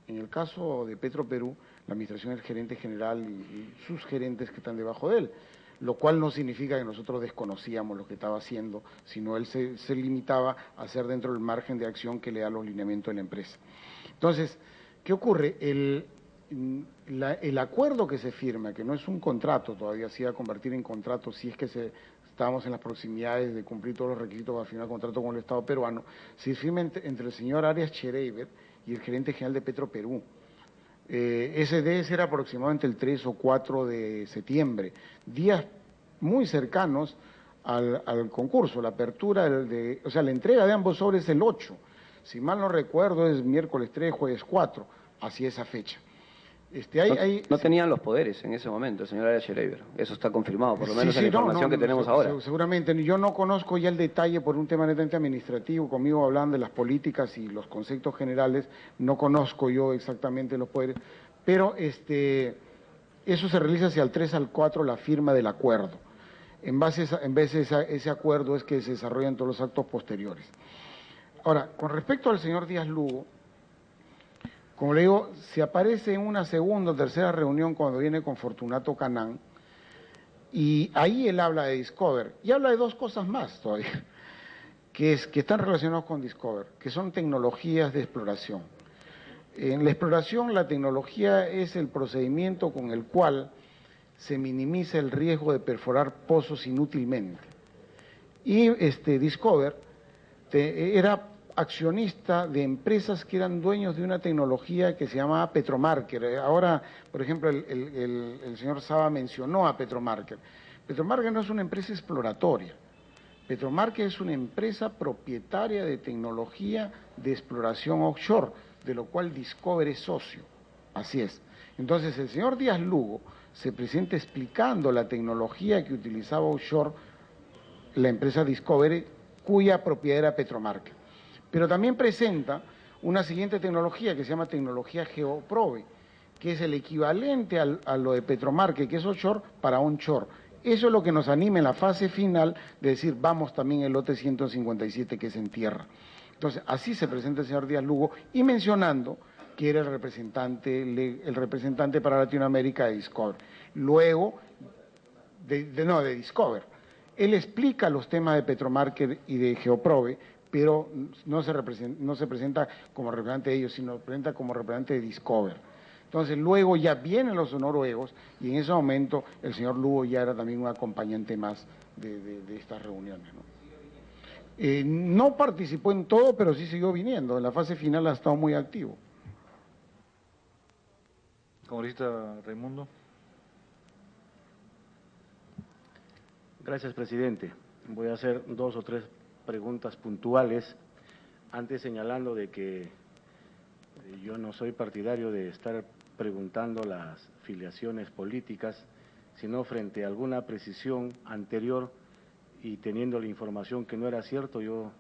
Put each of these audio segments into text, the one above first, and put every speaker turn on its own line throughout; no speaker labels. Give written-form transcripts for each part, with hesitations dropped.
En el caso de Petroperú, la administración es el gerente general y sus gerentes que están debajo de él, lo cual no significa que nosotros desconocíamos lo que estaba haciendo, sino él se limitaba a hacer dentro del margen de acción que le da los lineamientos de la empresa. Entonces, ¿qué ocurre? El acuerdo que se firma, que no es un contrato, todavía se iba a convertir en contrato si es que estábamos en las proximidades de cumplir todos los requisitos para firmar contrato con el Estado peruano, se firma entre el señor Arias Chereiber y el gerente general de Petroperú. Ese debe ser aproximadamente el 3 o 4 de septiembre, días muy cercanos al concurso. La apertura, o sea, la entrega de ambos sobres es el 8. Si mal no recuerdo, es miércoles 3, jueves 4, hacia esa fecha.
No tenían los poderes en ese momento, el señor Arias Chereiber. Eso está confirmado, por lo menos en la información que tenemos ahora.
Seguramente. Yo no conozco ya el detalle por un tema netamente administrativo. Conmigo hablan de las políticas y los conceptos generales. No conozco yo exactamente los poderes. Pero eso se realiza hacia el 3 al 4, la firma del acuerdo. En base a ese acuerdo es que se desarrollan todos los actos posteriores. Ahora, con respecto al señor Díaz Lugo, como le digo, se aparece en una segunda o tercera reunión cuando viene con Fortunato Canán, y ahí él habla de Discover, y habla de dos cosas más todavía, que están relacionadas con Discover, que son tecnologías de exploración. En la exploración, la tecnología es el procedimiento con el cual se minimiza el riesgo de perforar pozos inútilmente. Y Discover era accionista de empresas que eran dueños de una tecnología que se llamaba Petromarker. Ahora, por ejemplo, el señor Saba mencionó a Petromarker. Petromarker no es una empresa exploratoria. Petromarker es una empresa propietaria de tecnología de exploración offshore, de lo cual Discover es socio. Así es. Entonces, el señor Díaz Lugo se presenta explicando la tecnología que utilizaba offshore la empresa Discovery, cuya propiedad era Petromarker. Pero también presenta una siguiente tecnología que se llama tecnología Geoprobe, que es el equivalente a lo de Petromarker, que es offshore, para onshore. Eso es lo que nos anima en la fase final de decir, vamos también el lote 157, que es en tierra. Entonces, así se presenta el señor Díaz Lugo, y mencionando que era el representante para Latinoamérica de Discover. Luego, de Discover. Él explica los temas de Petromarker y de Geoprobe, pero no se presenta como representante de ellos, sino se presenta como representante de Discover. Entonces, luego ya vienen los noruegos, y en ese momento el señor Lugo ya era también un acompañante más de estas reuniones, ¿no? No participó en todo, pero sí siguió viniendo. En la fase final ha estado muy activo.
Congresista Raimundo.
Gracias, presidente. Voy a hacer 2 o 3 preguntas puntuales, antes señalando de que yo no soy partidario de estar preguntando las filiaciones políticas, sino frente a alguna precisión anterior y teniendo la información que no era cierto, yo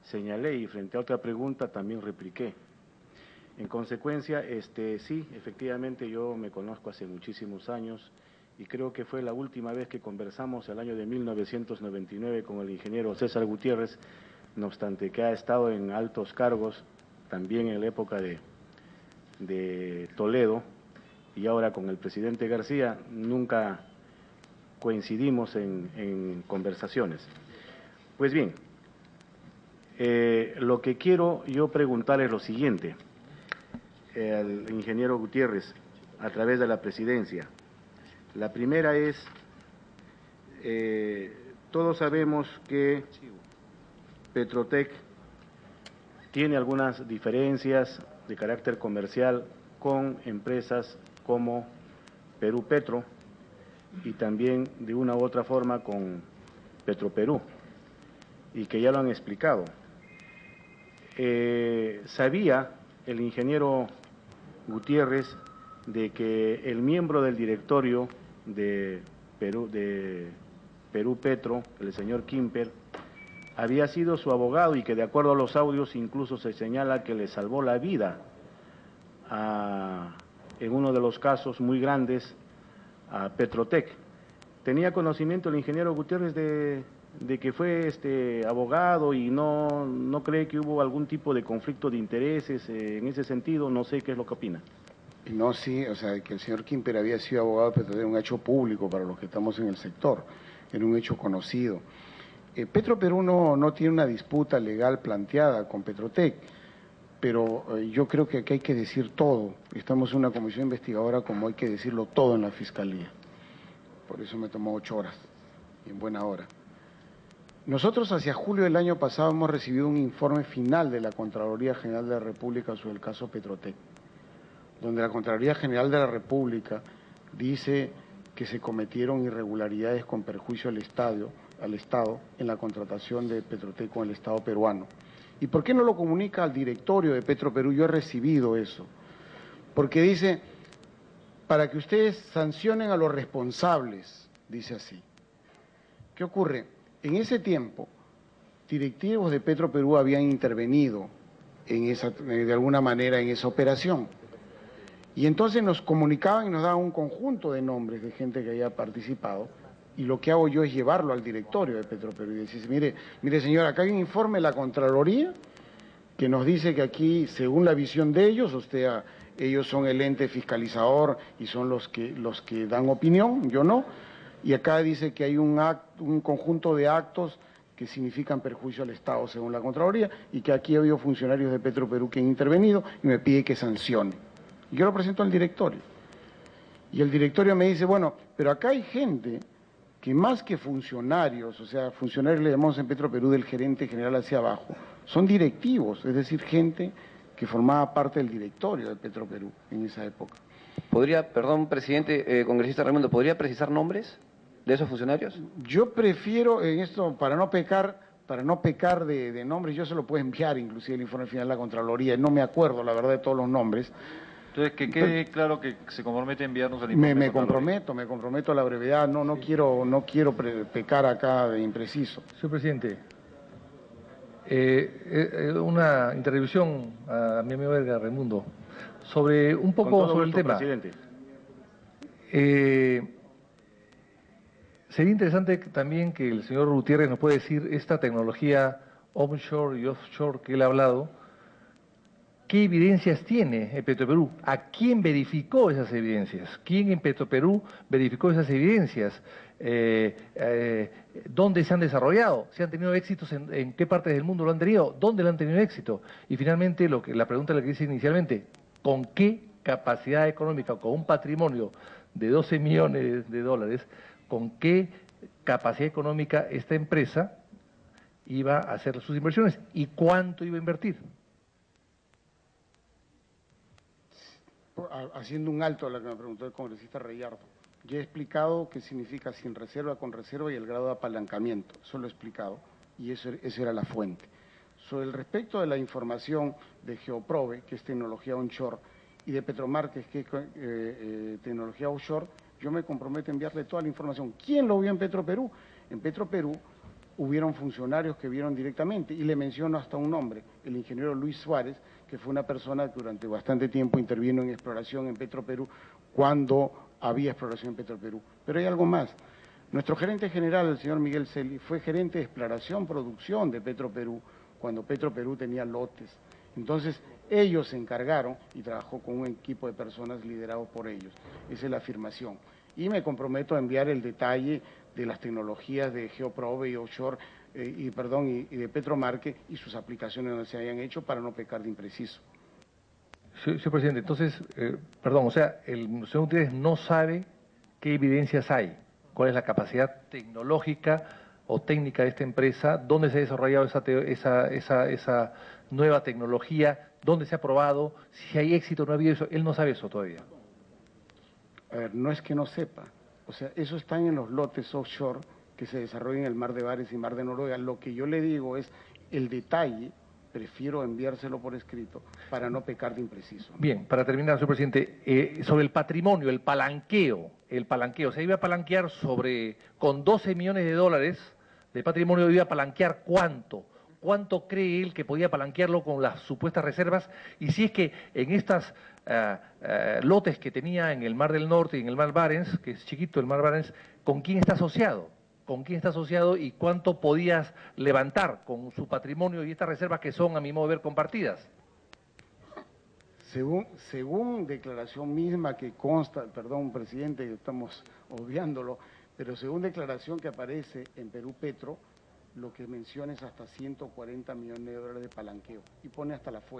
señalé, y frente a otra pregunta también repliqué. En consecuencia, sí, efectivamente yo me conozco hace muchísimos años, y creo que fue la última vez que conversamos el año de 1999 con el ingeniero César Gutiérrez, no obstante que ha estado en altos cargos, también en la época de Toledo, y ahora con el presidente García, nunca coincidimos en conversaciones. Pues bien, lo que quiero yo preguntar es lo siguiente, al ingeniero Gutiérrez, a través de la presidencia. La primera es, todos sabemos que Petrotec tiene algunas diferencias de carácter comercial con empresas como Perú Petro y también de una u otra forma con Petroperú, y que ya lo han explicado. ¿Sabía el ingeniero Gutiérrez de que el miembro del directorio de Perú Petro, el señor Kimper, había sido su abogado, y que de acuerdo a los audios incluso se señala que le salvó la vida en uno de los casos muy grandes a Petrotec? ¿Tenía conocimiento el ingeniero Gutiérrez de de que fue abogado y no cree que hubo algún tipo de conflicto de intereses en ese sentido. No sé qué es lo que opina.
No, sí, o sea, que el señor Quimper había sido abogado de Petrotek era un hecho público para los que estamos en el sector, era un hecho conocido. Petroperú no tiene una disputa legal planteada con Petrotek, pero yo creo que aquí hay que decir todo. Estamos en una comisión investigadora como hay que decirlo todo en la Fiscalía. Por eso me tomó 8 horas, y en buena hora. Nosotros hacia julio del año pasado hemos recibido un informe final de la Contraloría General de la República sobre el caso Petrotek, donde la Contraloría General de la República dice que se cometieron irregularidades con perjuicio al Estado en la contratación de Petrotek con el Estado peruano. ¿Y por qué no lo comunica al directorio de Petroperú? Yo he recibido eso. Porque dice, para que ustedes sancionen a los responsables, dice así. ¿Qué ocurre? En ese tiempo, directivos de Petroperú habían intervenido de alguna manera en esa operación. Y entonces nos comunicaban y nos daban un conjunto de nombres de gente que había participado, y lo que hago yo es llevarlo al directorio de Petroperú y decir, mire señor, acá hay un informe de la Contraloría que nos dice que aquí, según la visión de ellos, ellos son el ente fiscalizador y son los que dan opinión, yo no, y acá dice que hay un conjunto de actos que significan perjuicio al Estado según la Contraloría, y que aquí ha habido funcionarios de Petroperú que han intervenido y me pide que sancione. Y yo lo presento al directorio. Y el directorio me dice, bueno, pero acá hay gente que más que funcionarios, o sea, funcionarios le llamamos en Petroperú del gerente general hacia abajo, son directivos, es decir, gente que formaba parte del directorio de Petroperú en esa época.
Perdón, presidente, congresista Raimundo, ¿podría precisar nombres de esos funcionarios?
Yo prefiero, en esto, para no pecar de nombres, yo se lo puedo enviar inclusive el informe final de la Contraloría, no me acuerdo la verdad de todos los nombres.
Entonces, que quede claro que se compromete a enviarnos el informe.
Me comprometo a la brevedad, no quiero pecar acá de impreciso.
Señor presidente, una interrupción a mi amigo Edgar Raimundo sobre un poco sobre el tema.
Presidente.
Sería interesante también que el señor Gutiérrez nos pueda decir esta tecnología onshore y offshore que él ha hablado. ¿Qué evidencias tiene en Petroperú? ¿A quién verificó esas evidencias? ¿Quién en Petroperú verificó esas evidencias? ¿Dónde se han desarrollado? ¿Se han tenido éxitos? ¿En qué partes del mundo lo han tenido? ¿Dónde lo han tenido éxito? Y finalmente, la pregunta que hice inicialmente, ¿con qué capacidad económica, con un patrimonio de 12 millones de dólares, con qué capacidad económica esta empresa iba a hacer sus inversiones y cuánto iba a invertir?
Haciendo un alto a la que me preguntó el congresista Reyardo, ya he explicado qué significa sin reserva, con reserva y el grado de apalancamiento, eso lo he explicado y eso era la fuente. Sobre el respecto de la información de Geoprobe, que es tecnología onshore, y de Petromarques, que es tecnología offshore, yo me comprometo a enviarle toda la información. ¿Quién lo vio en Petroperú? En Petroperú hubieron funcionarios que vieron directamente, y le menciono hasta un nombre, el ingeniero Luis Suárez, que fue una persona que durante bastante tiempo intervino en exploración en Petroperú cuando había exploración en Petroperú. Pero hay algo más. Nuestro gerente general, el señor Miguel Celi, fue gerente de exploración, producción de Petroperú, cuando Petroperú tenía lotes. Entonces, ellos se encargaron y trabajó con un equipo de personas liderados por ellos. Esa es la afirmación. Y me comprometo a enviar el detalle de las tecnologías de Geoprobe y offshore, y de Petromarque y sus aplicaciones donde se hayan hecho para no pecar de impreciso.
Sí, señor presidente, entonces, o sea, el señor Gutiérrez no sabe qué evidencias hay, cuál es la capacidad tecnológica o técnica de esta empresa, dónde se ha desarrollado esa nueva tecnología, dónde se ha probado, si hay éxito o no ha habido eso, él no sabe eso todavía.
A ver, no es que no sepa, o sea, eso está en los lotes offshore que se desarrollan en el Mar de Bares y Mar de Noruega. Lo que yo le digo es el detalle, prefiero enviárselo por escrito para no pecar de impreciso.
Bien, para terminar, señor presidente, sobre el patrimonio, el palanqueo, se iba a palanquear con 12 millones de dólares de patrimonio, iba a palanquear ¿cuánto? ¿Cuánto cree él que podía palanquearlo con las supuestas reservas? Y si es que en estas lotes que tenía en el Mar del Norte y en el Mar Barents, que es chiquito el Mar Barents, ¿con quién está asociado? con quién está asociado y cuánto podías levantar con su patrimonio y estas reservas que son, a mi modo de ver, compartidas.
Según declaración misma que consta, perdón, presidente, estamos obviándolo, pero según declaración que aparece en Perú Petro, lo que menciona es hasta 140 millones de dólares de palanqueo y pone hasta la fuente.